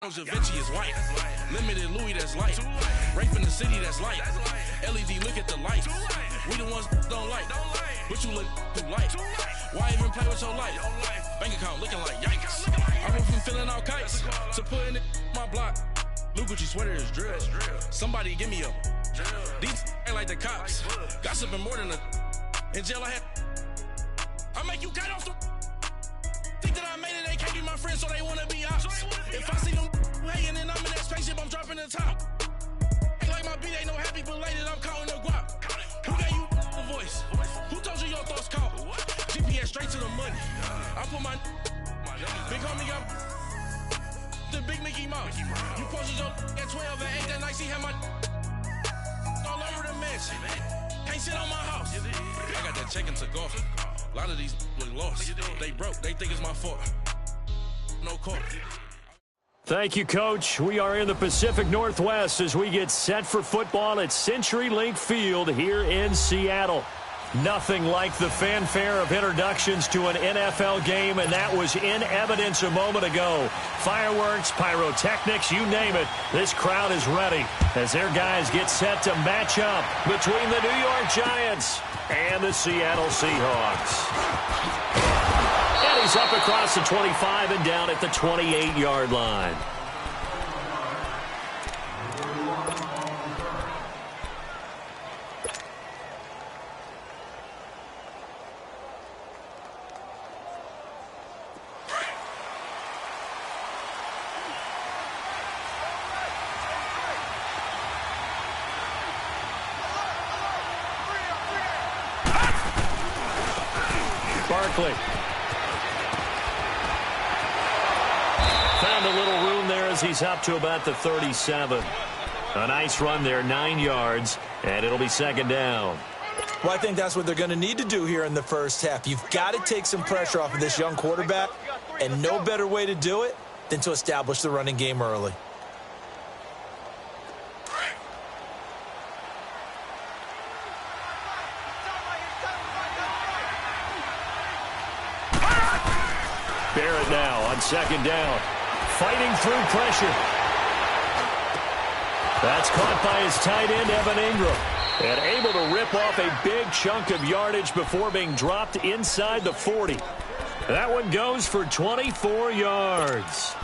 Da Vinci is white. Limited Louis, that's light. Rape in the city, that's light. LED, look at the lights. We the ones don't like. But you look too light. Why even play with your life? Bank account looking like yikes. I went from filling out kites to putting it in my block. Blue Gucci sweater is drill. Somebody give me a. These ain't like the cops. Gossiping more than a. In jail I had. I make you cut off the. Think that I made it, they can't be my friends, so they wanna be ops. If I see them hanging and I'm in that spaceship, I'm dropping the top. Ain't like my beat ain't no happy belated, I'm counting the guap. Who gave you the voice? Who told you your thoughts count? GPS straight to the money. I put my big homie up the big Mickey Mouse. You posted your at 12 and 8 that night, she had my all over the mansion. Can't sit on my house. I got that check and took off. A lot of these look lost. They broke. They think it's my fault. No court. Thank you, Coach. We are in the Pacific Northwest as we get set for football at CenturyLink Field here in Seattle. Nothing like the fanfare of introductions to an NFL game, and that was in evidence a moment ago. Fireworks, pyrotechnics, you name it. This crowd is ready as their guys get set to match up between the New York Giants and the Seattle Seahawks. And he's up across the 25 and down at the 28-yard line. Barkley. Found a little room there as he's up to about the 37. A nice run there, 9 yards, and it'll be second down. Well, I think that's what they're going to need to do here in the first half. You've got to take some pressure off of this young quarterback, and no better way to do it than to establish the running game early. Barrett now on second down, fighting through pressure. That's caught by his tight end, Evan Ingram, and able to rip off a big chunk of yardage before being dropped inside the 40. That one goes for 24 yards.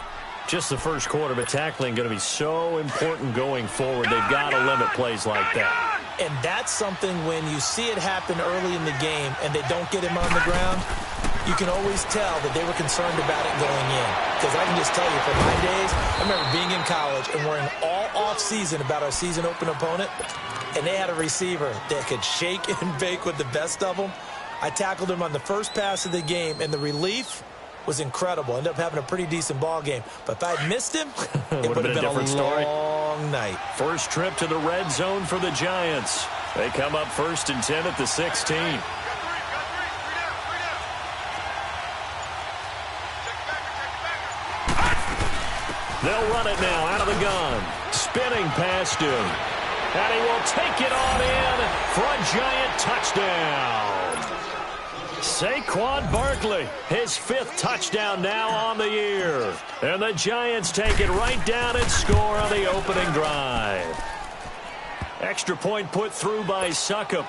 Just the first quarter, but tackling going to be so important going forward. They've got to limit plays like that. And that's something when you see it happen early in the game and they don't get him on the ground, you can always tell that they were concerned about it going in. Because I can just tell you, from my days, I remember being in college and worrying all off-season about our season-open opponent, and they had a receiver that could shake and bake with the best of them. I tackled him on the first pass of the game, and the relief was incredible. Ended up having a pretty decent ball game. But if I'd missed him, it would have been a different long night. First trip to the red zone for the Giants. They come up 1st and 10 at the 16. They'll run it now out of the gun. Spinning past him. And he will take it on in for a Giant touchdown. Saquon Barkley, his 5th touchdown now on the year. And the Giants take it right down and score on the opening drive. Extra point put through by Succop.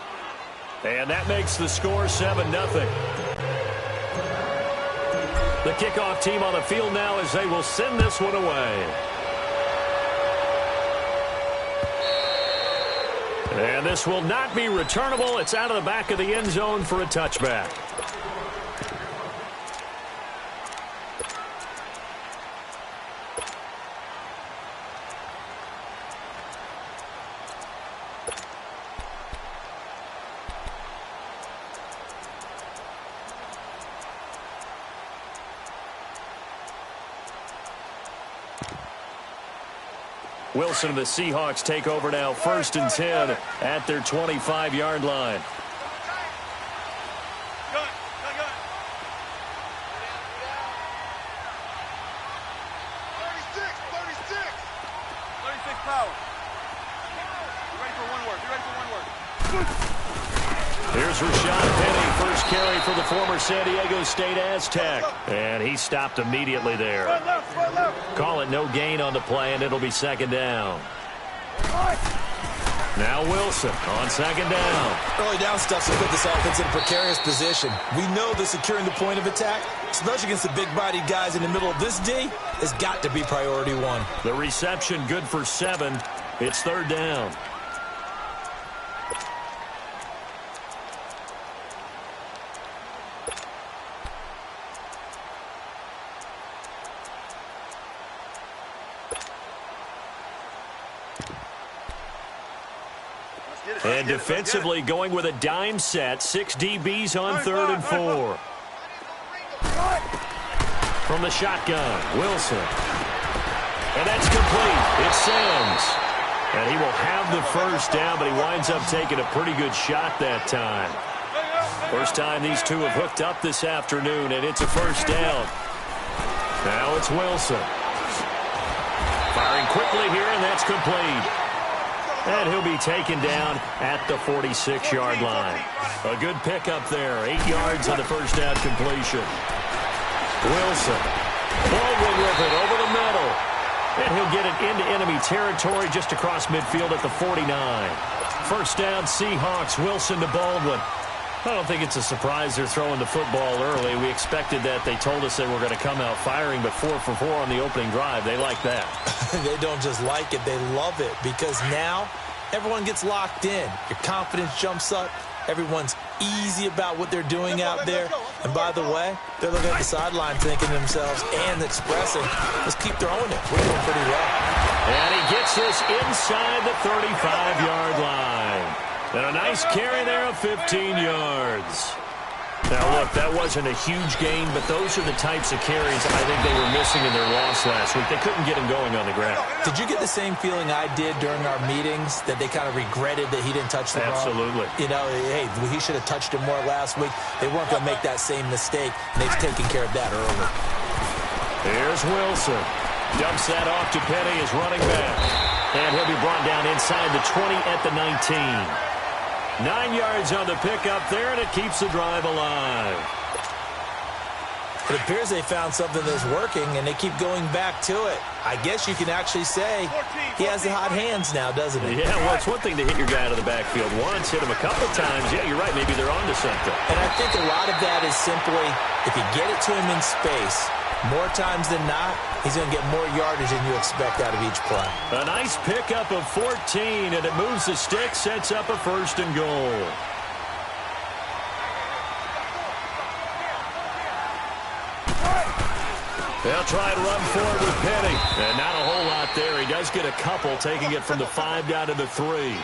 And that makes the score 7-0. The kickoff team on the field now as they will send this one away. And this will not be returnable. It's out of the back of the end zone for a touchback. Wilson and the Seahawks take over now, 1st and 10 at their 25-yard line. Here's Rashad Penny, first carry for the former San Diego State Aztec. And he stopped immediately there. Call it no gain on the play, and it'll be second down. Now Wilson on second down. Early down stuff to put this offense in a precarious position. We know that securing the point of attack, especially against the big-bodied guys in the middle of this D, has got to be priority one. The reception good for 7. It's third down. And defensively going with a dime set. 6 DBs on 3rd and 4. From the shotgun, Wilson. And that's complete. It's Sims. And he will have the first down, but he winds up taking a pretty good shot that time. First time these two have hooked up this afternoon, and it's a first down. Now it's Wilson. Firing quickly here, and that's complete. And he'll be taken down at the 46-yard line. A good pickup there. 8 yards on the first down completion. Wilson. Baldwin with it over the middle. And he'll get it into enemy territory just across midfield at the 49. First down, Seahawks. Wilson to Baldwin. I don't think it's a surprise they're throwing the football early. We expected that. They told us they were going to come out firing, but 4 for 4 on the opening drive. They like that. They don't just like it. They love it because now everyone gets locked in. Your confidence jumps up. Everyone's easy about what they're doing out there. And by the way, they're looking at the sideline thinking to themselves and expressing, let's keep throwing it. We're doing pretty well. And he gets this inside the 35-yard line. And a nice carry there of 15 yards. Now, look, that wasn't a huge gain, but those are the types of carries I think they were missing in their loss last week. They couldn't get him going on the ground. Did you get the same feeling I did during our meetings, that they kind of regretted that he didn't touch the ball? Absolutely. You know, hey, he should have touched him more last week. They weren't going to make that same mistake, and they've taken care of that early. Here's Wilson. Dumps that off to Penny as running back. And he'll be brought down inside the 20 at the 19. 9 yards on the pickup there, and it keeps the drive alive. It appears they found something that's working, and they keep going back to it. I guess you can actually say he has the hot hands now, doesn't he? Yeah, well, it's one thing to hit your guy out of the backfield once, hit him a couple times. Yeah, you're right. Maybe they're onto something. And I think a lot of that is simply if you get it to him in space, more times than not, he's going to get more yardage than you expect out of each play. A nice pickup of 14, and it moves the stick, sets up a first and goal. They'll try and run forward with Penny. And not a whole lot there. He does get a couple, taking it from the 5 down to the 3.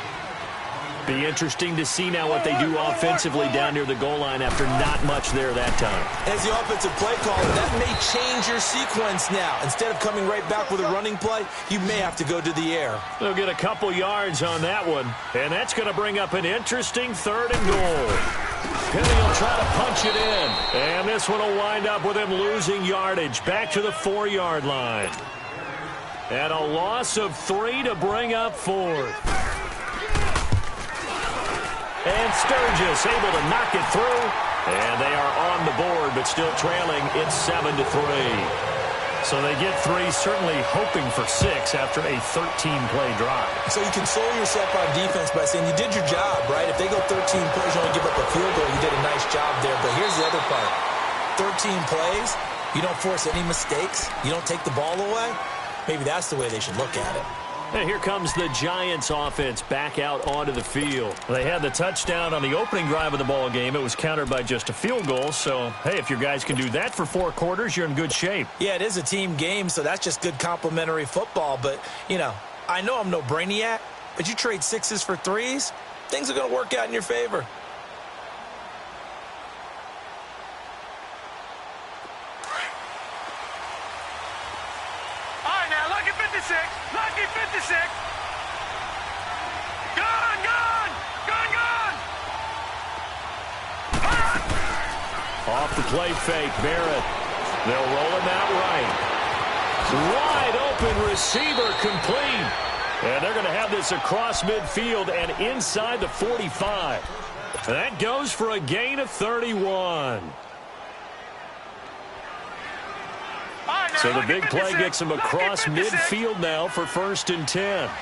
Be interesting to see now what they do offensively down near the goal line after not much there that time. As the offensive play caller, that may change your sequence now. Instead of coming right back with a running play, you may have to go to the air. They'll get a couple yards on that one, and that's going to bring up an interesting 3rd and goal. Penny will try to punch it in, and this one will wind up with him losing yardage back to the 4-yard line. And a loss of 3 to bring up 4th. And Sturgis able to knock it through. And they are on the board, but still trailing. It's 7-3. So they get 3, certainly hoping for 6 after a 13-play drive. So you console yourself on defense by saying you did your job, right? If they go 13 plays, you only give up a field goal, you did a nice job there. But here's the other part. 13 plays, you don't force any mistakes, you don't take the ball away. Maybe that's the way they should look at it. And here comes the Giants offense back out onto the field. They had the touchdown on the opening drive of the ball game. It was countered by just a field goal. So, hey, if your guys can do that for 4 quarters, you're in good shape. Yeah, it is a team game, so that's just good complimentary football. But, you know, I know I'm no brainiac, but you trade 6s for 3s, things are going to work out in your favor. Lucky 56. Gone, gone, gone, gone. Off the play fake, Barrett. They'll roll him out right. Wide open receiver complete. And they're going to have this across midfield and inside the 45. That goes for a gain of 31. So the big play gets him across midfield now for 1st and 10. All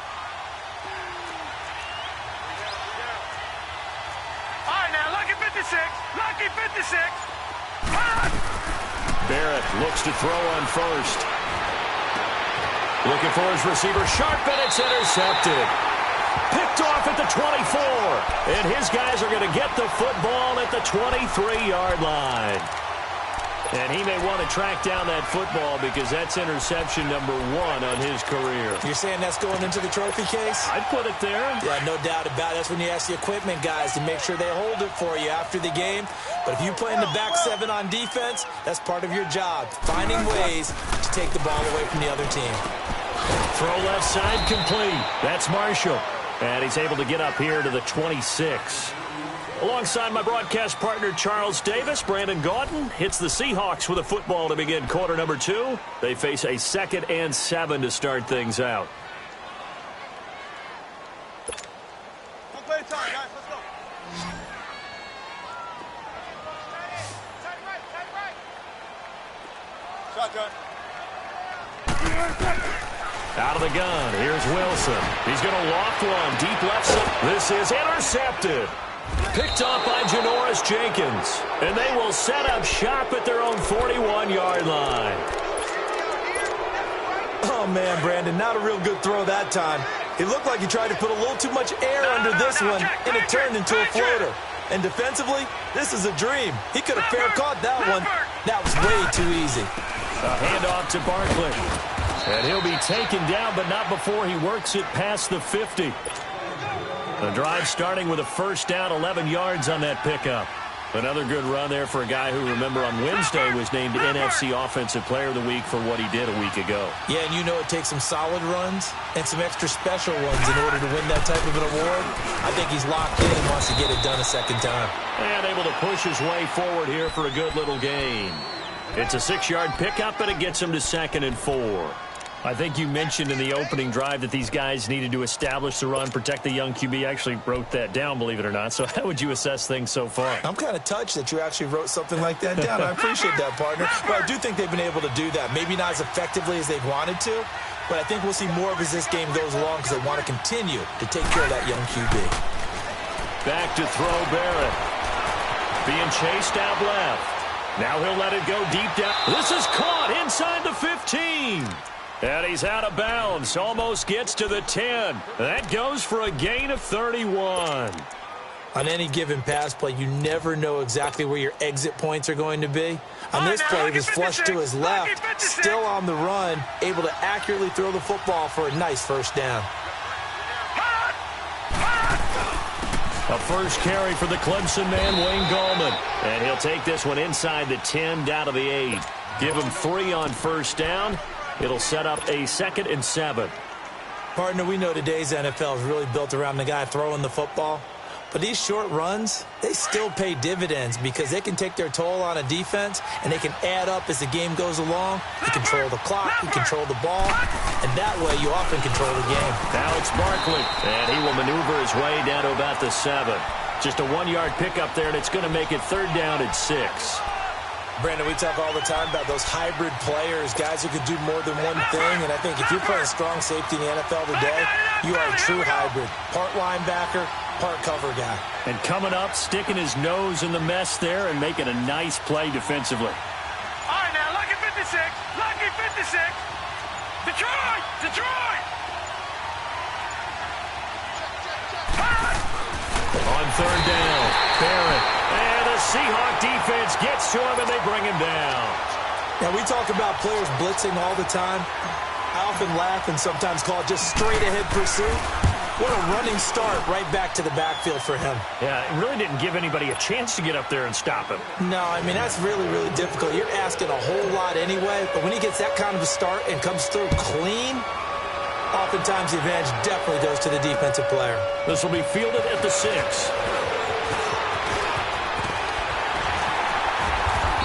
right, now, lucky 56. Lucky 56. Barrett looks to throw on 1st. Looking for his receiver, sharp, and it's intercepted. Picked off at the 24. And his guys are going to get the football at the 23-yard line. And he may want to track down that football because that's interception number 1 on his career. You're saying that's going into the trophy case? I'd put it there. Yeah, no doubt about it. That's when you ask the equipment guys to make sure they hold it for you after the game. But if you play in the back 7 on defense, that's part of your job, finding ways to take the ball away from the other team. Throw left side complete. That's Marshall. And he's able to get up here to the 26. Alongside my broadcast partner, Charles Davis, Brandon Gaudin hits the Seahawks with a football to begin quarter number 2. They face a 2nd and 7 to start things out. One play at a time, guys. Let's go. Shotgun. Out of the gun, here's Wilson. He's going to loft one, deep left side. This is intercepted. Picked off by Janoris Jenkins. And they will set up shop at their own 41-yard line. Oh, man, Brandon, not a real good throw that time. It looked like he tried to put a little too much air under this one, and it turned into a floater. And defensively, this is a dream. He could have fair caught that one. That was way too easy. A handoff to Barkley. And he'll be taken down, but not before he works it past the 50. The drive starting with a 1st down, 11 yards on that pickup. Another good run there for a guy who, remember, on Wednesday was named NFC Offensive Player of the Week for what he did a week ago. Yeah, and you know it takes some solid runs and some extra special ones in order to win that type of an award. I think he's locked in and wants to get it done a 2nd time. And able to push his way forward here for a good little gain. It's a 6-yard pickup, and it gets him to 2nd and 4. I think you mentioned in the opening drive that these guys needed to establish the run, protect the young QB. I actually wrote that down, believe it or not. So how would you assess things so far? I'm kind of touched that you actually wrote something like that down. I appreciate that, partner. But I do think they've been able to do that. Maybe not as effectively as they've wanted to, but I think we'll see more of as this game goes along because they want to continue to take care of that young QB. Back to throw Barrett. Being chased out left. Now he'll let it go deep down. This is caught inside the 15. And he's out of bounds. Almost gets to the 10. That goes for a gain of 31. On any given pass play, you never know exactly where your exit points are going to be. On this play, he was flushed to his left, still on the run, able to accurately throw the football for a nice 1st down. A first carry for the Clemson man, Wayne Gallman. And he'll take this one inside the 10, down to the 8. Give him 3 on 1st down. It'll set up a 2nd and 7. Partner, we know today's NFL is really built around the guy throwing the football. But these short runs, they still pay dividends because they can take their toll on a defense and they can add up as the game goes along. You control the clock, you control the ball, and that way you often control the game. Now it's Barkley, and he will maneuver his way down to about the 7. Just a 1-yard pickup there, and it's going to make it 3rd down and 6. Brandon, we talk all the time about those hybrid players, guys who could do more than one thing, and I think if you're playing strong safety in the NFL today, you are a true hybrid. Part linebacker, part cover guy. And coming up, sticking his nose in the mess there and making a nice play defensively. All right, now, lucky 56. Lucky 56. Detroit! Detroit! On 3rd down, Barrett. And the Seahawk defense gets to him, and they bring him down. Now, we talk about players blitzing all the time. I often laugh and sometimes call it just straight-ahead pursuit. What a running start right back to the backfield for him. Yeah, it really didn't give anybody a chance to get up there and stop him. No, I mean, that's really, really difficult. You're asking a whole lot anyway, but when he gets that kind of a start and comes through clean, oftentimes the advantage definitely goes to the defensive player. This will be fielded at the 6.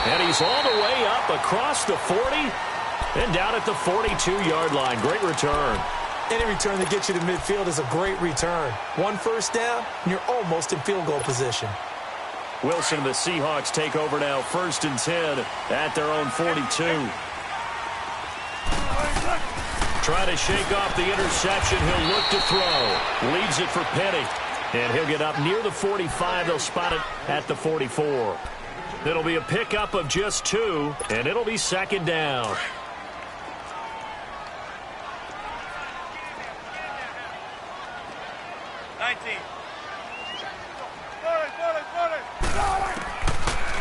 And he's all the way up across the 40 and down at the 42-yard line. Great return. Any return that gets you to midfield is a great return. One first down, and you're almost in field goal position. Wilson and the Seahawks take over now, 1st and 10 at their own 42. Try to shake off the interception. He'll look to throw. Leaves it for Petty. And he'll get up near the 45. They'll spot it at the 44. It'll be a pickup of just 2, and it'll be 2nd down.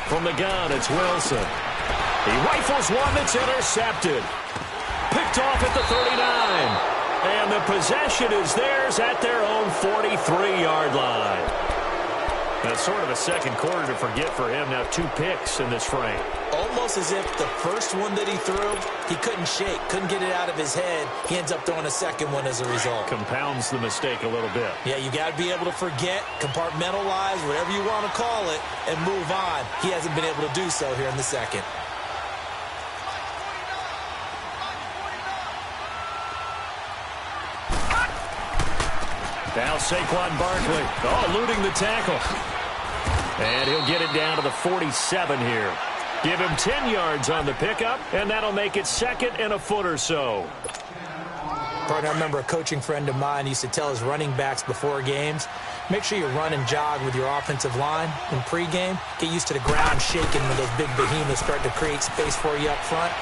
From the gun, it's Wilson. He rifles one that's intercepted. Picked off at the 39. And the possession is theirs at their own 43-yard line. That's sort of a second quarter to forget for him. Now 2 picks in this frame. Almost as if the first one that he threw, he couldn't shake, couldn't get it out of his head. He ends up throwing a second one as a result. Compounds the mistake a little bit. Yeah, you got to be able to forget, compartmentalize, whatever you want to call it, and move on. He hasn't been able to do so here in the second. Now Saquon Barkley, eluding the tackle. And he'll get it down to the 47 here. Give him 10 yards on the pickup, and that'll make it 2nd and a foot or so. Partner, I remember a coaching friend of mine used to tell his running backs before games, make sure you run and jog with your offensive line in pregame. Get used to the ground shaking when those big behemoths start to create space for you up front.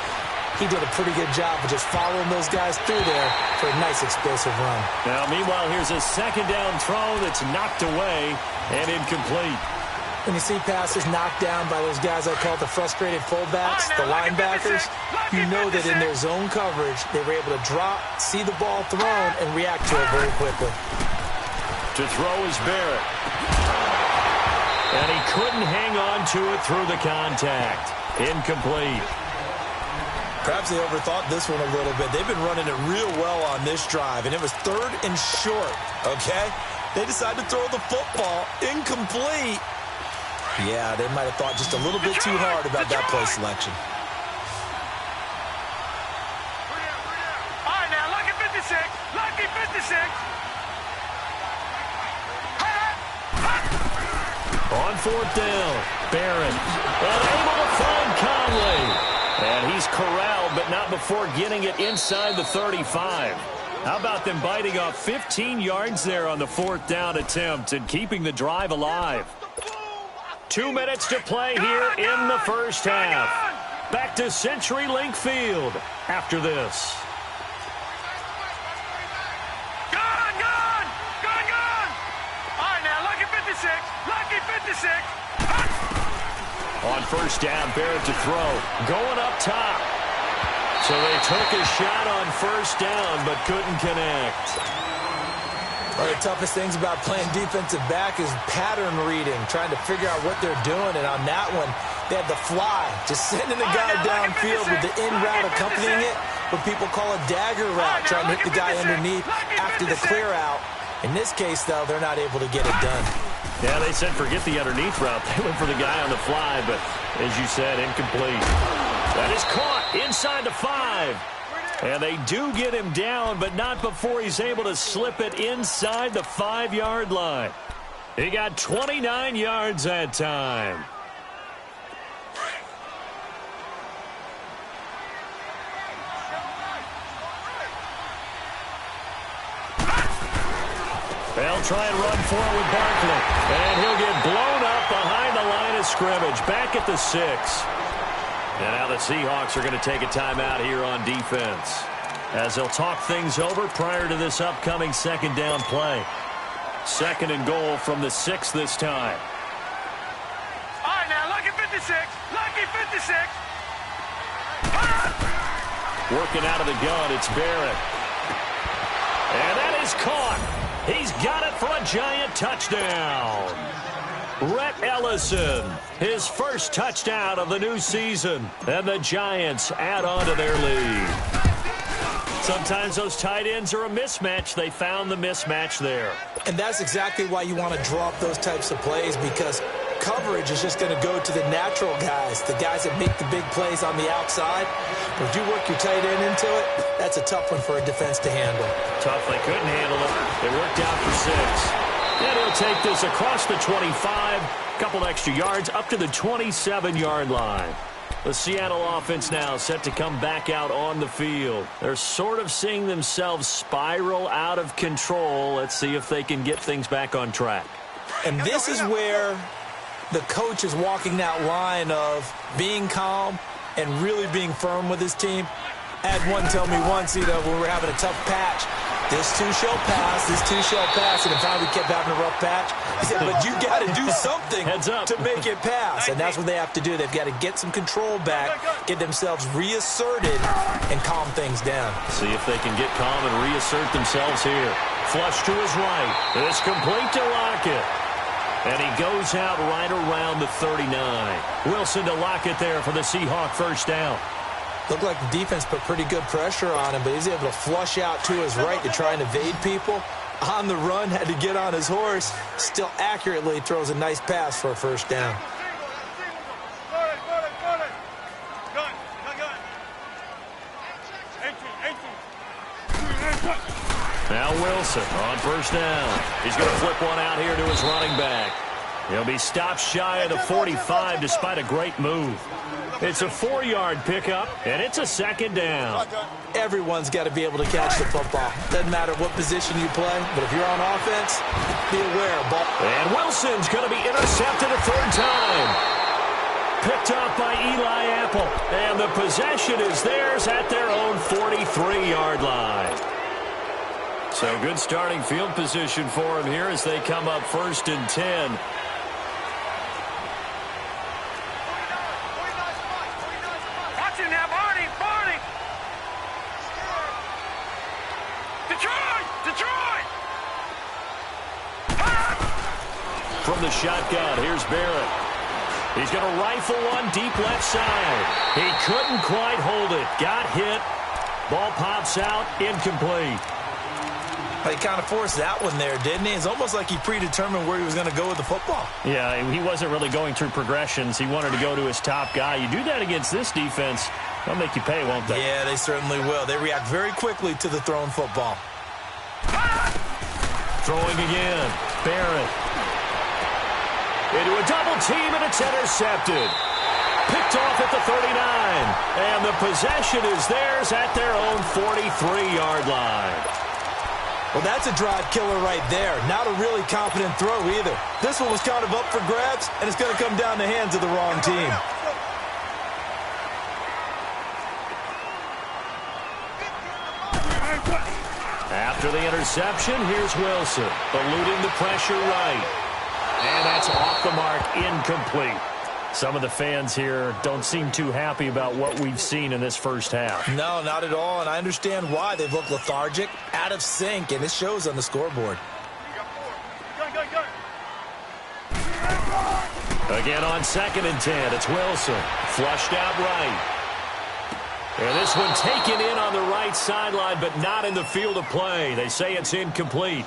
He did a pretty good job of just following those guys through there for a nice explosive run. Now, meanwhile, here's a 2nd down throw that's knocked away and incomplete. When you see passes knocked down by those guys I call the frustrated fullbacks, the linebackers, you know that in their zone coverage, they were able to drop, see the ball thrown, and react to it very quickly. To throw is Barrett. And he couldn't hang on to it through the contact. Incomplete. Perhaps they overthought this one a little bit. They've been running it real well on this drive, and it was 3rd and short, okay? They decided to throw the football incomplete. Yeah, they might have thought just a little bit too hard about that play selection. All right, now, lucky 56. Lucky 56. On 4th down, Barrett unable to find Conley. And he's corralled, but not before getting it inside the 35. How about them biting off 15 yards there on the 4th down attempt and keeping the drive alive? 2 minutes to play here in the first half. Back to CenturyLink Field after this. Gone! All right, now, lucky 56. Lucky 56. On 1st down, Barrett to throw. Going up top. So they took a shot on 1st down, but couldn't connect. One of the toughest things about playing defensive back is pattern reading, trying to figure out what they're doing. And on that one, they had the fly, just sending the guy downfield with the in route accompanying it, what people call a dagger route, trying to hit the guy underneath after the clear out. In this case, though, they're not able to get it done. Yeah, they said forget the underneath route. They went for the guy on the fly, but as you said, incomplete. That is caught inside the 5. And they do get him down, but not before he's able to slip it inside the 5-yard line. He got 29 yards that time. They'll try and run for it with Barkley. And he'll get blown up behind the line of scrimmage. Back at the 6. And now the Seahawks are going to take a timeout here on defense, as they'll talk things over prior to this upcoming 2nd down play. 2nd and goal from the 6 this time. All right, now, lucky 56. Lucky 56. Working out of the gun, it's Barrett. And that is caught. He's got it for a giant touchdown. Rhett Ellison, his first touchdown of the new season. And the Giants add on to their lead. Sometimes those tight ends are a mismatch. They found the mismatch there. And that's exactly why you want to draw up those types of plays, because coverage is just going to go to the natural guys, the guys that make the big plays on the outside. But if you work your tight end into it, That's a tough one for a defense to handle. Tough, they couldn't handle it. They worked out for 6. And he'll take this across the 25, a couple extra yards, up to the 27-yard line. The Seattle offense now set to come back out on the field. They're sort of seeing themselves spiral out of control. Let's see if they can get things back on track. And this is where the coach is walking that line of being calm and really being firm with his team. I had one tell me once, when we were having a tough patch, this too shall pass, this too shall pass, and in fact we kept having a rough patch. He said, but you got to do something to make it pass, and that's what they have to do. They've got to get some control back, get themselves reasserted, and calm things down. See if they can get calm and reassert themselves here. Flush to his right. It's complete to Lockett. And he goes out right around the 39. Wilson to Lockett there for the Seahawk first down. Looked like the defense put pretty good pressure on him, but he's able to flush out to his right to try and evade people. On the run, had to get on his horse. Still accurately throws a nice pass for a first down. Now Wilson on first down. He's going to flip one out here to his running back. He'll be stopped shy of the 45 despite a great move. It's a 4-yard pickup, and it's a second down. Everyone's got to be able to catch the football. Doesn't matter what position you play, but if you're on offense, be aware of ball. And Wilson's going to be intercepted a third time. Picked up by Eli Apple, and the possession is theirs at their own 43-yard line. So good starting field position for him here as they come up 1st and 10. From the shotgun, here's Barrett. He's going to rifle one deep left side. He couldn't quite hold it. Got hit. Ball pops out, incomplete. He kind of forced that one there, didn't he? It's almost like he predetermined where he was going to go with the football. Yeah, he wasn't really going through progressions. He wanted to go to his top guy. You do that against this defense, they'll make you pay, won't they? Yeah, they certainly will. They react very quickly to the thrown football. Throwing again. Barrett. Into a double team, and it's intercepted. Picked off at the 39. And the possession is theirs at their own 43-yard line. Well, that's a drive killer right there. Not a really confident throw either. This one was kind of up for grabs, and it's going to come down the hands of the wrong team. After the interception, here's Wilson, eluding the pressure right. And that's off the mark, incomplete. Some of the fans here don't seem too happy about what we've seen in this first half. No, not at all, and I understand why. They've looked lethargic, out of sync, and it shows on the scoreboard. Again on 2nd and 10, it's Wilson. Flushed out right. And this one taken in on the right sideline, but not in the field of play. They say it's incomplete.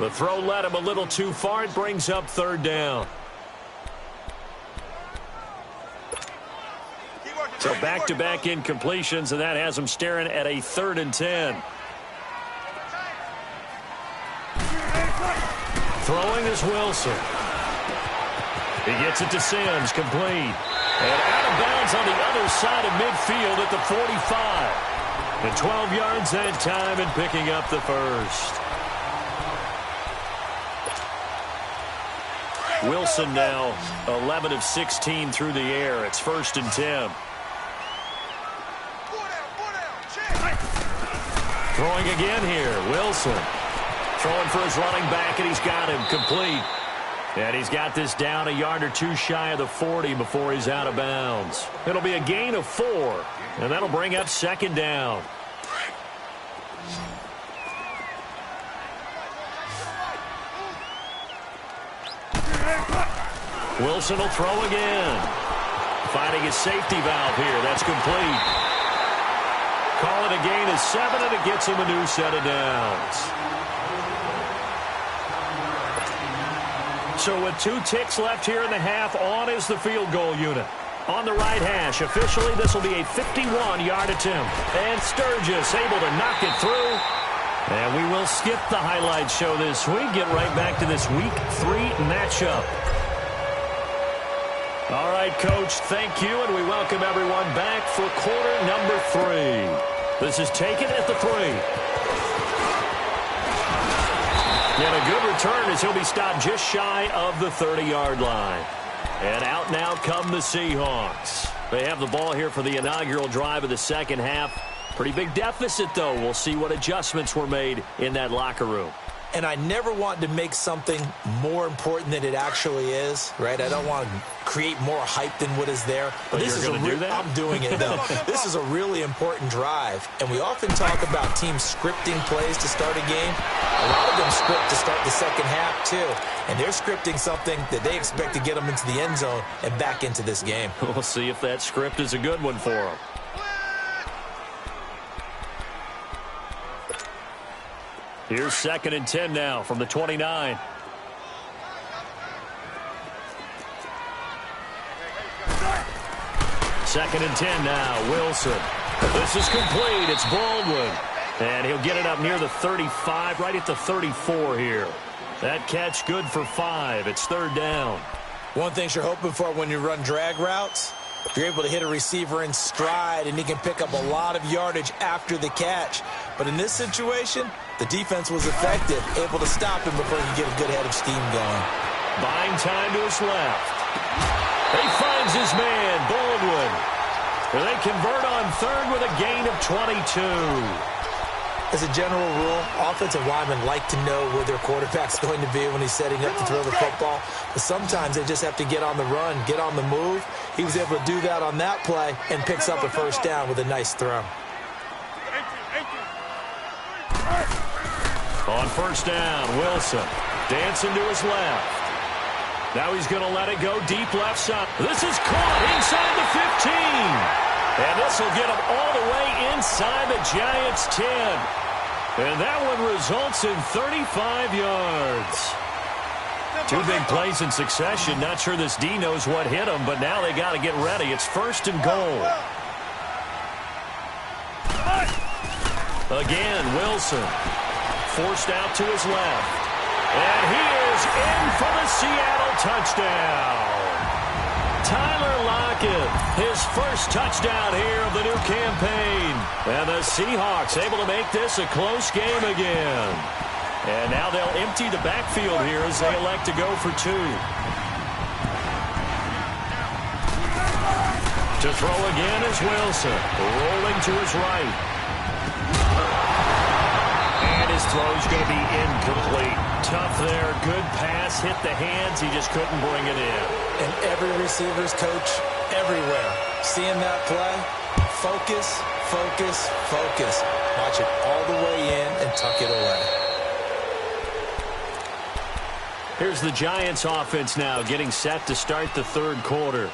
The throw led him a little too far. It brings up 3rd down. So back-to-back incompletions, and that has him staring at a 3rd and 10. Throwing is Wilson. He gets it to Sims, complete. And out of bounds on the other side of midfield at the 45. And 12 yards that time and picking up the first. Wilson now 11 of 16 through the air. It's 1st and 10. Throwing again here, Wilson. Throwing for his running back, and he's got him complete. And he's got this down a yard or two shy of the 40 before he's out of bounds. It'll be a gain of 4, and that'll bring up 2nd down. Wilson will throw again. Finding his safety valve here. That's complete. Call it a gain of 7, and it gets him a new set of downs. So with 2 ticks left here in the half, on is the field goal unit. on the right hash. Officially, this will be a 51-yard attempt. And Sturgis able to knock it through. And we will skip the highlight show this week. Get right back to this Week 3 matchup. All right, Coach, thank you, and we welcome everyone back for quarter number 3. This is taken at the 3. And a good return as he'll be stopped just shy of the 30-yard line. And out now come the Seahawks. They have the ball here for the inaugural drive of the second half. Pretty big deficit, though. We'll see what adjustments were made in that locker room. And I never want to make something more important than it actually is, right? I don't want to create more hype than what is there. But this is going to do that? I'm doing it, though. This is a really important drive. And we often talk about teams scripting plays to start a game. A lot of them script to start the second half, too. And they're scripting something that they expect to get them into the end zone and back into this game. We'll see if that script is a good one for them. Here's 2nd and 10 now from the 29. Second and 10 now, Wilson. This is complete. It's Baldwin. And he'll get it up near the 35, right at the 34 here. That catch good for 5. It's 3rd down. One thing you're hoping for when you run drag routes, you're able to hit a receiver in stride, and he can pick up a lot of yardage after the catch. But in this situation, the defense was effective, able to stop him before he could get a good head of steam going. Buying time to his left. He finds his man, Baldwin. And they convert on 3rd with a gain of 22. As a general rule, offensive linemen like to know where their quarterback's going to be when he's setting up to throw the football. But sometimes they just have to get on the run, get on the move. He was able to do that on that play and picks up a 1st down with a nice throw. On 1st down, Wilson dancing to his left. Now he's going to let it go deep left side. This is caught inside the 15. And this will get him all the way inside the Giants' 10. And that one results in 35 yards. 2 big plays in succession. Not sure this D knows what hit him, but now they got to get ready. It's 1st and goal. Again, Wilson forced out to his left. And he is in for the Seattle touchdown. Tyler Lockett, his 1st touchdown here of the new campaign. And the Seahawks able to make this a close game again. And now they'll empty the backfield here as they elect to go for 2. To throw again is Wilson, rolling to his right. And his throw's going to be incomplete. Tough there, good pass, hit the hands, he just couldn't bring it in. And every receiver's coach everywhere, seeing that play, focus, focus, focus. Watch it all the way in and tuck it away. Here's the Giants offense now getting set to start the 3rd quarter.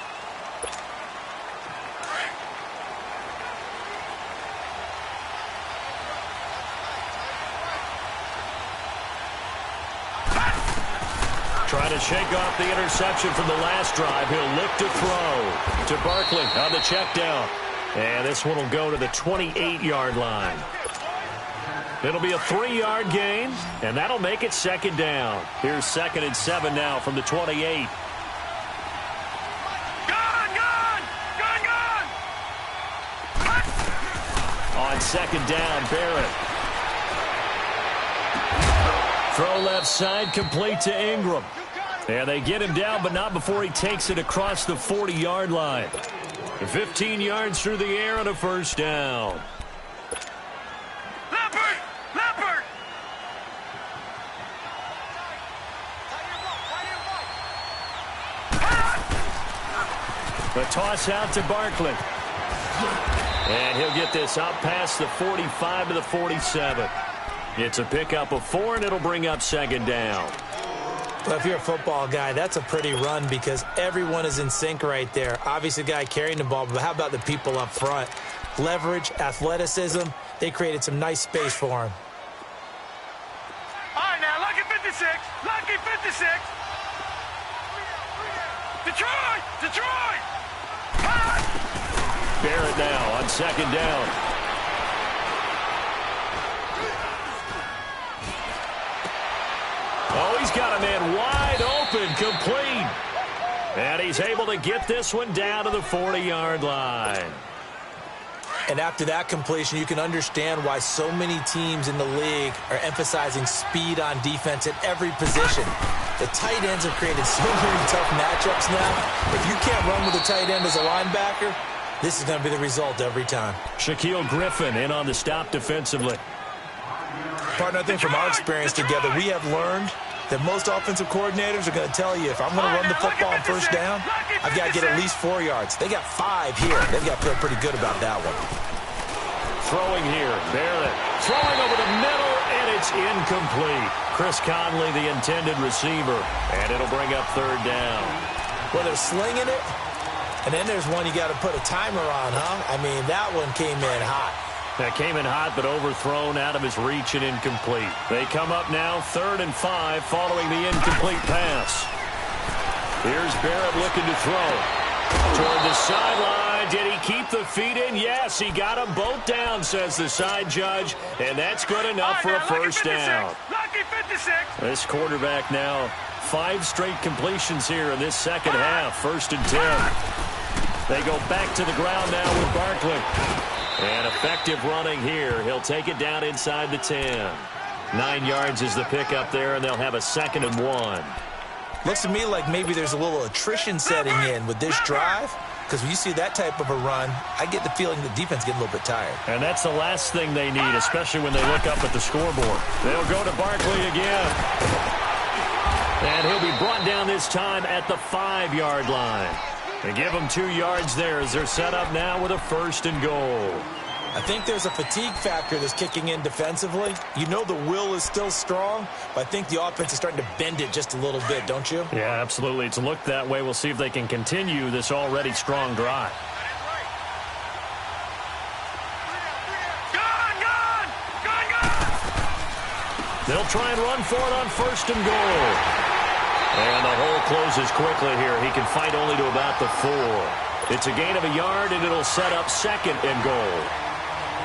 Trying to shake off the interception from the last drive. He'll look to throw to Barkley on the check down. And this one will go to the 28-yard line. It'll be a 3-yard gain, and that'll make it 2nd down. Here's 2nd and 7 now from the 28. On 2nd down, Barrett. Throw left side, complete to Ingram. And they get him down, but not before he takes it across the 40-yard line. 15 yards through the air and a 1st down. Leopard! The toss out to Barkley. And he'll get this out past the 45 to the 47. It's a pickup of 4, and it'll bring up 2nd down. Well, if you're a football guy, that's a pretty run because everyone is in sync right there. Obviously, the guy carrying the ball, but how about the people up front? Leverage, athleticism, they created some nice space for him. All right, now, lucky 56. Lucky 56. Detroit! Barrett now on second down. Oh, he's got a man wide open, complete. And he's able to get this one down to the 40-yard line. And after that completion, you can understand why so many teams in the league are emphasizing speed on defense at every position. The tight ends have created so many tough matchups now. If you can't run with a tight end as a linebacker, this is going to be the result every time. Shaquille Griffin in on the stop defensively. Partner, I think from our experience together, we have learned that most offensive coordinators are going to tell you, if I'm going to run the football on first down, I've got to get at least 4 yards. They got 5 here. They've got to feel pretty good about that one. Throwing here, Barrett. Throwing over the middle, and it's incomplete. Chris Conley, the intended receiver, and it'll bring up third down. Well, they're slinging it, and then there's one you got to put a timer on, huh? I mean, that one came in hot. That came in hot, but overthrown, out of his reach and incomplete. They come up now, 3rd and 5, following the incomplete pass. Here's Barrett looking to throw. Toward the sideline. Did he keep the feet in? Yes, he got them both down, says the side judge, and that's good enough for a first down. This quarterback now, 5 straight completions here in this second half, 1st and 10. They go back to the ground now with Barkley. And effective running here. He'll take it down inside the 10. 9 yards is the pickup there, and they'll have a 2nd and 1. Looks to me like maybe there's a little attrition setting in with this drive, because when you see that type of a run, I get the feeling the defense getting a little bit tired. And that's the last thing they need, especially when they look up at the scoreboard. They'll go to Barkley again. And he'll be brought down this time at the 5-yard line. They give them 2 yards there as they're set up now with a 1st and goal. I think there's a fatigue factor that's kicking in defensively. You know the will is still strong, but I think the offense is starting to bend it just a little bit, don't you? Yeah, absolutely. It's looked that way. We'll see if they can continue this already strong drive. They'll try and run for it on 1st and goal. And the hole closes quickly here. He can fight only to about the 4. It's a gain of a yard, and it'll set up 2nd and goal.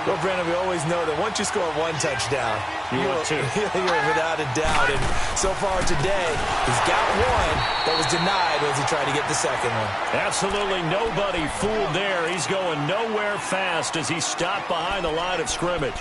Well, Brandon, we always know that once you score 1 touchdown, you're without a doubt. And so far today, he's got 1 that was denied as he tried to get the 2nd one. Absolutely nobody fooled there. He's going nowhere fast as he stopped behind the line of scrimmage.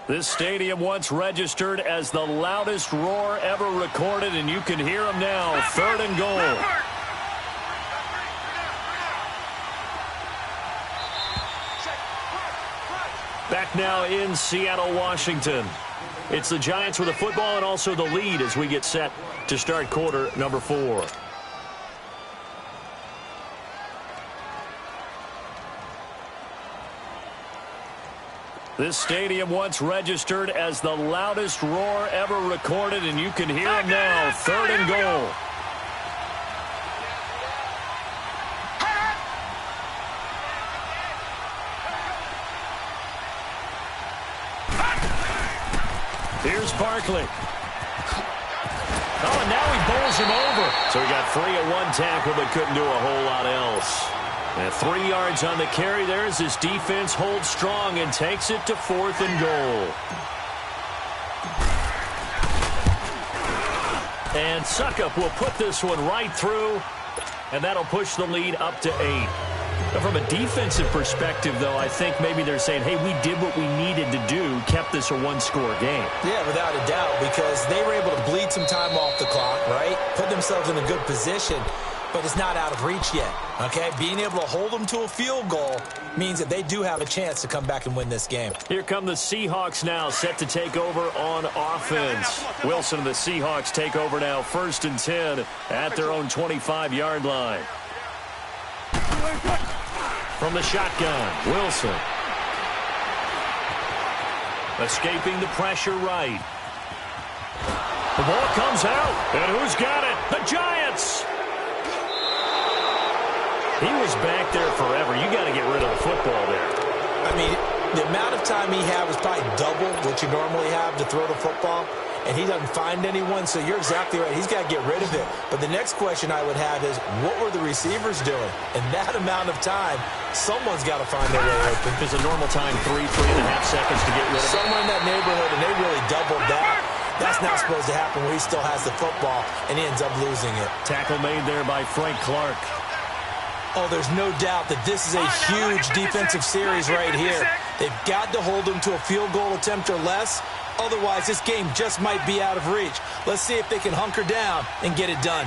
This stadium once registered as the loudest roar ever recorded, and you can hear them now. 3rd and goal. Back now in Seattle, Washington. It's the Giants with the football and also the lead as we get set to start quarter number 4. This stadium once registered as the loudest roar ever recorded, and you can hear them now. 3rd and goal. Here's Barkley. Oh, and now he bowls him over. So he got free at 1 tackle, but couldn't do a whole lot else. And 3 yards on the carry there as his defense holds strong and takes it to 4th and goal. And Suckup will put this one right through, and that'll push the lead up to 8. But from a defensive perspective, though, I think maybe they're saying, hey, we did what we needed to do, kept this a 1-score game. Yeah, without a doubt, because they were able to bleed some time off the clock, right? Put themselves in a good position. But it's not out of reach yet, okay? Being able to hold them to a field goal means that they do have a chance to come back and win this game. Here come the Seahawks now, set to take over on offense. Wilson and the Seahawks take over now, 1st and 10 at their own 25-yard line. From the shotgun, Wilson. Escaping the pressure right. The ball comes out, and who's got it? The Giants! He was back there forever. You got to get rid of the football there. I mean, The amount of time he had was probably double what you normally have to throw the football, and he doesn't find anyone, so you're exactly right. He's got to get rid of it. But the next question I would have is, what were the receivers doing? In that amount of time, someone's got to find their way open. There's a normal time, 3.5 seconds to get rid of it. Somewhere in that neighborhood, and they really doubled that. That's not supposed to happen where he still has the football, and he ends up losing it. Tackle made there by Frank Clark. Oh, there's no doubt that this is a huge defensive series right here. They've got to hold them to a field goal attempt or less. Otherwise, this game just might be out of reach. Let's see if they can hunker down and get it done.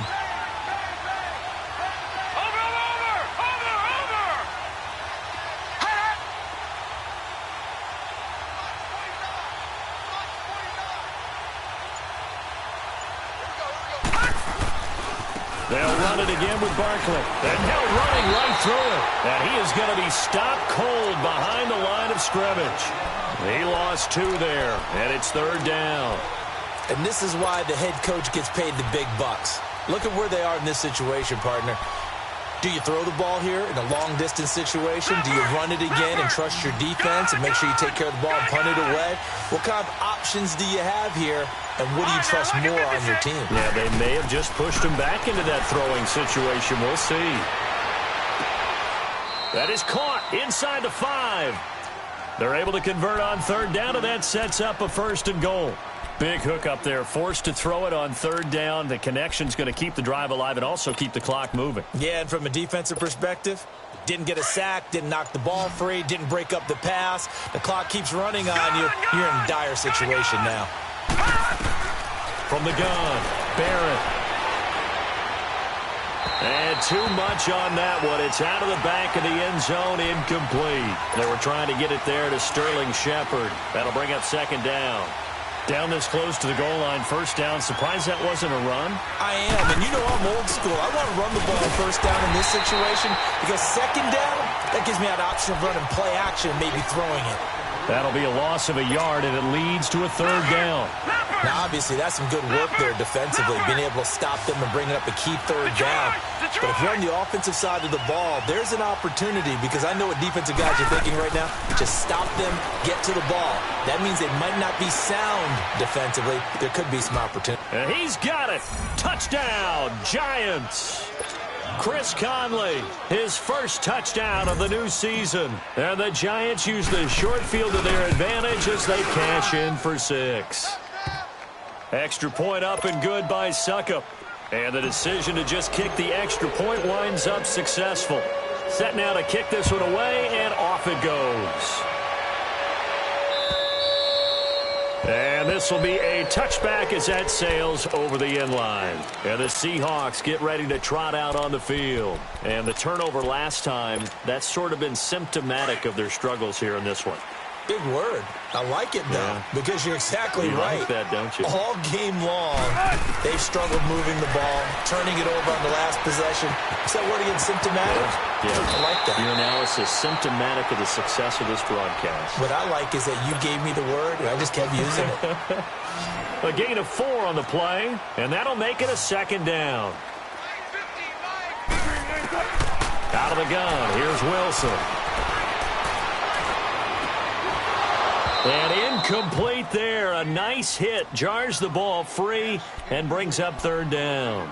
They'll run it again with Barkley. And now running right through it. And he is going to be stopped cold behind the line of scrimmage. He lost 2 there, and it's 3rd down. And this is why the head coach gets paid the big bucks. Look at where they are in this situation, partner. Do you throw the ball here in a long-distance situation? Do you run it again and trust your defense and make sure you take care of the ball and punt it away? What kind of options do you have here, and what do you trust more on your team? Yeah, they may have just pushed him back into that throwing situation. We'll see. That is caught inside the 5. They're able to convert on 3rd down, and that sets up a 1st and goal. Big hook up there, forced to throw it on 3rd down. The connection's going to keep the drive alive and also keep the clock moving. Yeah, and from a defensive perspective, didn't get a sack, didn't knock the ball free, didn't break up the pass. The clock keeps running on you. You're in a dire situation now. From the gun, Barrett. And too much on that one. It's out of the back of the end zone, incomplete. They were trying to get it there to Sterling Shepard. That'll bring up 2nd down. Down this close to the goal line, 1st down. Surprised that wasn't a run? I am, and you know I'm old school. I want to run the ball on 1st down in this situation because 2nd down, that gives me that option of running play action and maybe throwing it. That'll be a loss of a yard, and it leads to a 3rd down. Now, obviously, that's some good work there defensively, being able to stop them and bring it up a key 3rd down. But if you're on the offensive side of the ball, there's an opportunity because I know what defensive guys are thinking right now. Just stop them, get to the ball. That means they might not be sound defensively. There could be some opportunity. And he's got it. Touchdown, Giants. Chris Conley, his first touchdown of the new season. And the Giants use the short field to their advantage as they cash in for 6. Extra point up and good by Suckup. And the decision to just kick the extra point winds up successful. Set now to kick this one away, and off it goes. And this will be a touchback as that sails over the end line. And the Seahawks get ready to trot out on the field. And the turnover last time, that's sort of been symptomatic of their struggles here in this one. Big word. I like it, though, because you're exactly right. You like that, don't you? All game long, they've struggled moving the ball, turning it over on the last possession. Is that word again, symptomatic? Yeah. I like that. Your analysis, symptomatic of the success of this broadcast. What I like is that you gave me the word, and I just kept using it. A gain of 4 on the play, and that'll make it a 2nd down. Out of the gun, here's Wilson. And incomplete there. A nice hit. Jars the ball free and brings up 3rd down.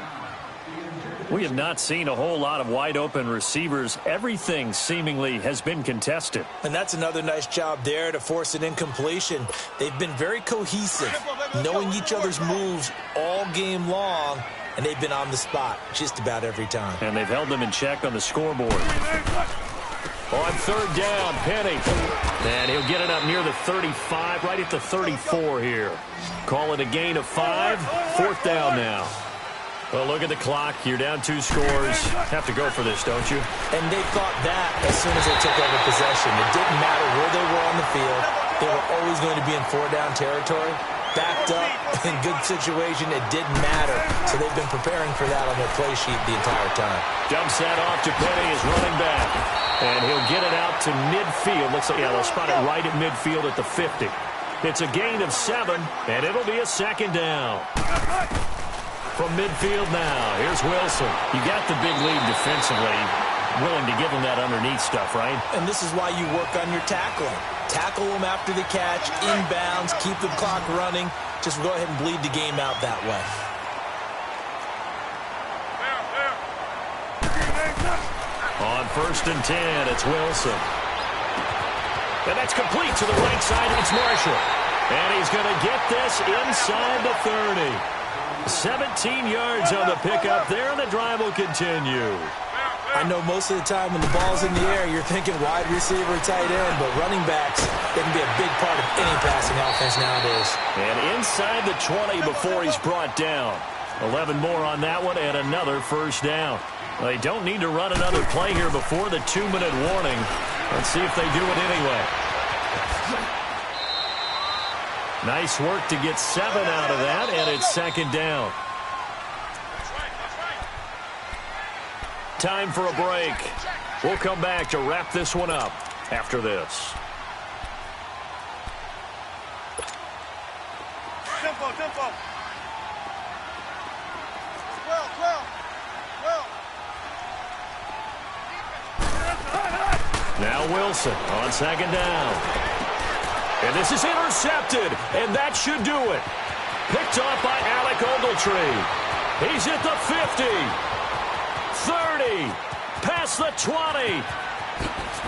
We have not seen a whole lot of wide-open receivers. Everything seemingly has been contested. And that's another nice job there to force an incompletion. They've been very cohesive, knowing each other's moves all game long, and they've been on the spot just about every time. And they've held them in check on the scoreboard. On 3rd down, Penny. And he'll get it up near the 35, right at the 34 here. Call it a gain of 5. 4th down now. Well, look at the clock. You're down 2 scores. Have to go for this, don't you? And they thought that as soon as they took over possession. It didn't matter where they were on the field. They were always going to be in 4-down territory. Backed up, in good situation, it didn't matter. So they've been preparing for that on their play sheet the entire time. Dumps that off to Penny, his running back. And he'll get it out to midfield. Looks like, yeah, they'll spot it right at midfield at the 50. It's a gain of 7, and it'll be a 2nd down. From midfield now, here's Wilson. You got the big lead defensively. Willing to give him that underneath stuff, right? And this is why you work on your tackling. tackle them after the catch, inbounds, keep the clock running. Just go ahead and bleed the game out that way. On 1st and 10, it's Wilson. And that's complete to the right side. It's Marshall. And he's going to get this inside the 30. 17 yards on the pickup there, and the drive will continue. I know most of the time when the ball's in the air, you're thinking wide receiver, tight end, but running backs, they can be a big part of any passing offense nowadays. And inside the 20 before he's brought down. 11 more on that one, and another first down. They don't need to run another play here before the 2-minute warning. Let's see if they do it anyway. Nice work to get 7 out of that, and it's 2nd down. Time for a break. We'll come back to wrap this one up after this. Tempo. Now Wilson on 2nd down. And this is intercepted, and that should do it. Picked off by Alec Ogletree. He's at the 50, 30, past the 20.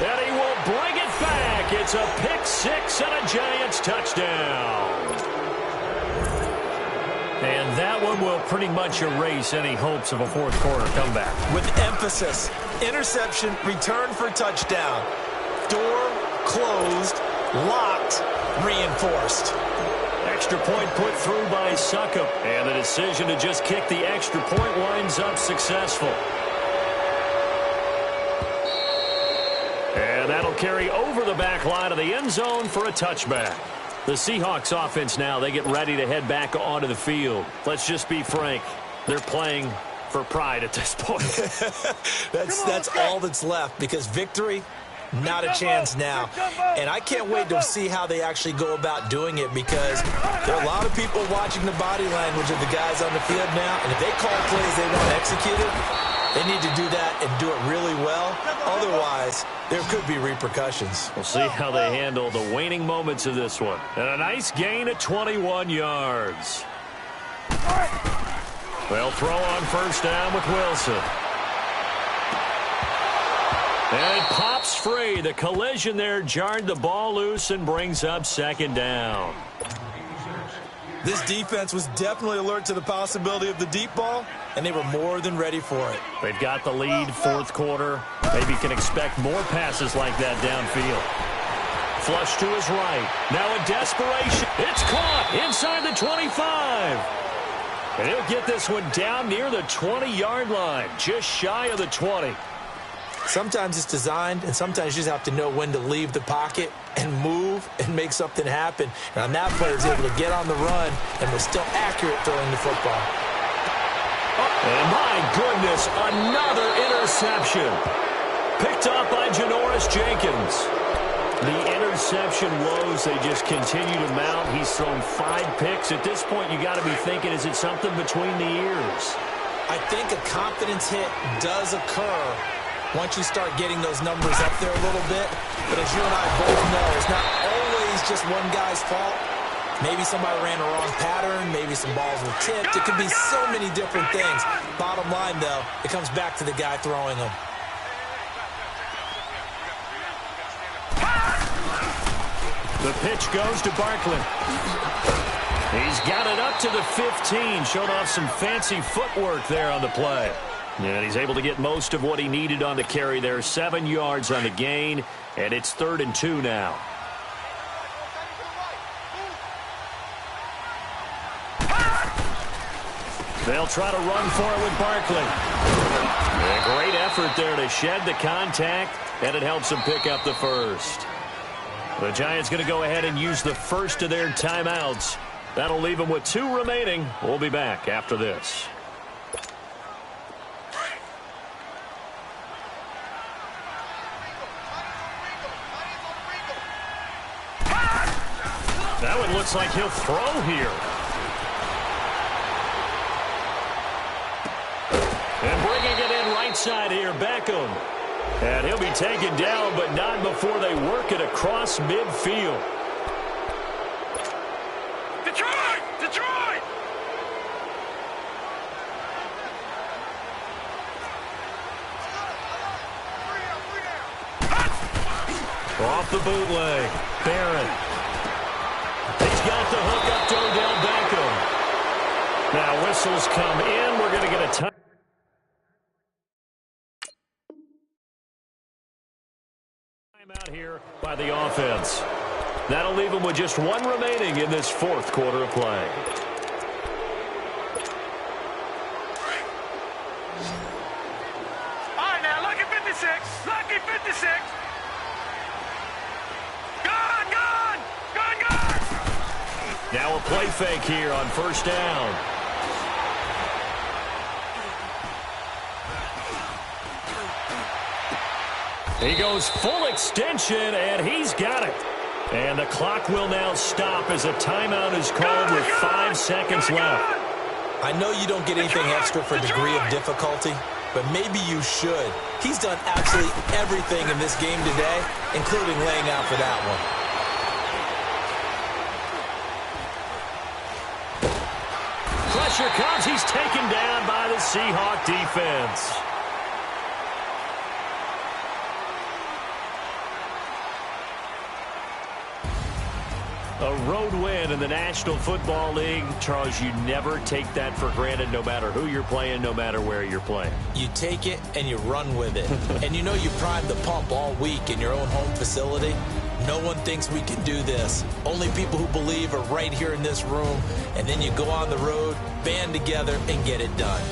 And he will bring it back. It's a pick 6 and a Giants touchdown. And that one will pretty much erase any hopes of a fourth quarter comeback. With emphasis, interception, return for touchdown. Door closed, locked, reinforced. Extra point put through by Succop. And the decision to just kick the extra point winds up successful. And that'll carry over the back line of the end zone for a touchback. The Seahawks offense now, they get ready to head back onto the field. Let's just be frank. They're playing for pride at this point. that's all that's left, because victory, not a chance now. And I can't wait to see how they actually go about doing it, because there are a lot of people watching the body language of the guys on the field now. And if they call plays they want executed, they need to do that and do it really well. Otherwise, there could be repercussions. We'll see how they handle the waning moments of this one. And a nice gain at 21 yards. They'll throw on 1st down with Wilson. And it pops free. The collision there jarred the ball loose and brings up 2nd down. This defense was definitely alert to the possibility of the deep ball, and they were more than ready for it. They've got the lead, 4th quarter. Maybe can expect more passes like that downfield. Flush to his right. Now a desperation. It's caught inside the 25. And he'll get this one down near the 20-yard line, just shy of the 20. Sometimes it's designed, and sometimes you just have to know when to leave the pocket and move and make something happen. And on that player was able to get on the run and was still accurate throwing the football. And my goodness, another interception. Picked up by Janoris Jenkins. The interception woes, they just continue to mount. He's thrown 5 picks. At this point, you got to be thinking, is it something between the ears? I think a confidence hit does occur once you start getting those numbers up there a little bit. But as you and I both know, it's not always just one guy's fault. Maybe somebody ran a wrong pattern. Maybe some balls were tipped. It could be so many different things. Bottom line, though, it comes back to the guy throwing them. The pitch goes to Barkley. He's got it up to the 15, showing off some fancy footwork there on the play. And he's able to get most of what he needed on the carry there. 7 yards on the gain, and it's 3rd and 2 now. They'll try to run for it with Barkley. A great effort there to shed the contact, and it helps him pick up the first. The Giants going to go ahead and use the first of their timeouts. That'll leave them with 2 remaining. We'll be back after this. That one looks like he'll throw here. And bringing it in right side here, Beckham. And he'll be taken down, but not before they work it across midfield. Detroit! Detroit! Off the bootleg. Barron. He's got the hook up to Odell Beckham. Now whistles come in. We're going to get a time. Out here by the offense. That'll leave them with just one remaining in this fourth quarter of play. All right, now, lucky 56. Lucky 56. Gone, gone. Gone, gone. Now a play fake here on first down. He goes full extension, and he's got it. And the clock will now stop as a timeout is called with 5 seconds left. I know you don't get anything extra for degree of difficulty, but maybe you should. He's done absolutely everything in this game today, including laying out for that one. Pressure comes. He's taken down by the Seahawk defense. A road win in the National Football League. Charles, you never take that for granted, no matter who you're playing, no matter where you're playing. You take it and you run with it. And you know you primed the pump all week in your own home facility. No one thinks we can do this. Only people who believe are right here in this room. And then you go on the road, band together, and get it done.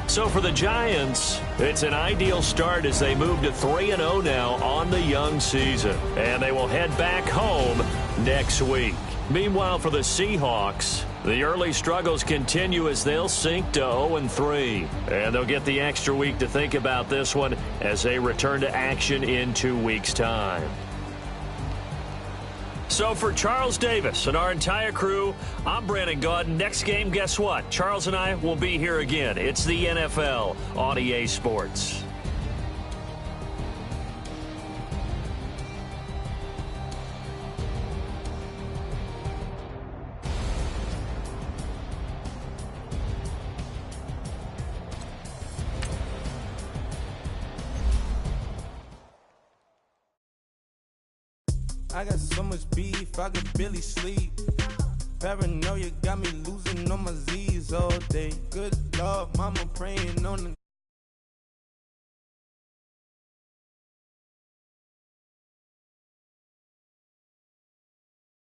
So for the Giants, it's an ideal start as they move to 3-0 now on the young season. And they will head back home next week. Meanwhile, for the Seahawks, the early struggles continue as they'll sink to 0-3. And they'll get the extra week to think about this one as they return to action in 2 weeks' time. So for Charles Davis and our entire crew, I'm Brandon Gaudin. Next game, guess what? Charles and I will be here again. It's the NFL on EA Sports. I got so much beef, I could barely sleep. Paranoia got me losing on my Z's all day. Good Lord, mama praying on the